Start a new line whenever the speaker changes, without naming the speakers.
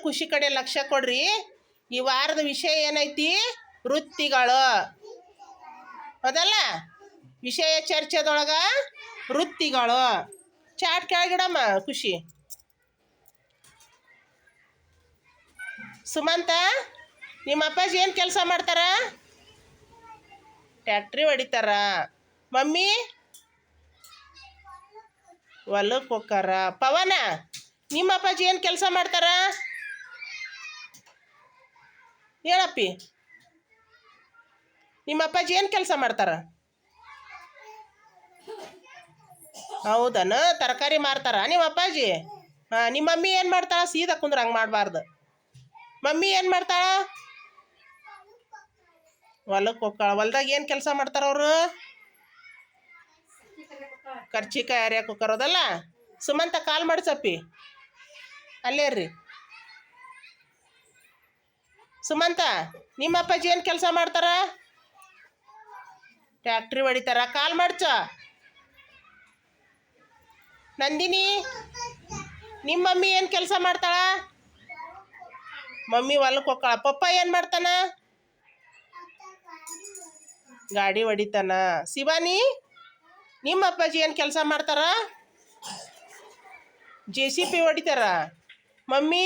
ಖುಷಿ ಕಡೆ ಲಕ್ಷ್ಯ ಕೊಡ್ರಿ. ಈ ವಾರದ ವಿಷಯ ಏನೈತಿ? ವೃತ್ತಿಗಳು. ಹೌದಲ್ಲ? ವಿಷಯ ಚರ್ಚೆದೊಳಗ ವೃತ್ತಿಗಳು. ಚಾಟ್ ಕೆಳಗಿಡಮ್ಮ ಖುಷಿ. ಸುಮಂತ, ನಿಮ್ಮ ಅಪ್ಪಾಜಿ ಏನು ಕೆಲಸ ಮಾಡ್ತಾರ? ಟ್ಯಾಕ್ಟ್ರಿ ಹೊಡಿತಾರ. ಮಮ್ಮಿ ಹೊಲಕ್ಕೆ ಹೋಗ್ತಾರ. ಪವನ, ನಿಮ್ಮ ಅಪ್ಪಾಜಿ ಏನು ಕೆಲಸ ಮಾಡ್ತಾರ? ಹೇಳಪ್ಪಿ, ನಿಮ್ಮ ಅಪ್ಪಾಜಿ ಏನು ಕೆಲಸ ಮಾಡ್ತಾರ? ಹೌದನ? ತರಕಾರಿ ಮಾರ್ತಾರ ನಿಮ್ಮ ಅಪ್ಪಾಜಿ? ಹಾಂ. ನಿಮ್ಮ ಮಮ್ಮಿ ಏನು ಮಾಡ್ತಾಳ? ಸೀದಾ ಕುಂದ್ರ, ಹಂಗೆ ಮಾಡಬಾರ್ದು. ಮಮ್ಮಿ ಏನು ಮಾಡ್ತಾಳ? ಹೊಲಕ್ಕೆ ಹೋಗ್ತಾಳ. ಹೊಲ್ದಾಗ ಏನು ಕೆಲಸ ಮಾಡ್ತಾರ ಅವರು? ಕರ್ಚಿಕಾಯಿ ಹರಿಯಕ್ಕೆ ಹೋಗ್ತಾರೋದಲ್ಲ. ಸುಮಂತ, ಕಾಲ್ ಮಾಡಿಸಪ್ಪಿ. ಅಲ್ಲೇ ರೀ ಸುಮಂತ, ನಿಮ್ಮ ಅಪ್ಪಾಜಿ ಏನು ಕೆಲಸ ಮಾಡ್ತಾರ? ಟ್ಯಾಕ್ಟ್ರಿ ಹೊಡಿತಾರ. ಕಾಲ್ ಮಾಡ್ಚ. ನಂದಿನಿ, ನಿಮ್ಮ ಮಮ್ಮಿ ಏನು ಕೆಲಸ ಮಾಡ್ತಾಳ? ಮಮ್ಮಿ ಹೊಲಕ್ಕೆ ಹೋಗ್ತಾಳ. ಪಪ್ಪ ಏನು ಮಾಡ್ತಾನ? ಗಾಡಿ ಹೊಡಿತಾನ. ಶಿವಾನಿ, ನಿಮ್ಮ ಅಪ್ಪಾಜಿ ಏನು ಕೆಲಸ ಮಾಡ್ತಾರ? JCB ಹೊಡಿತಾರ. ಮಮ್ಮಿ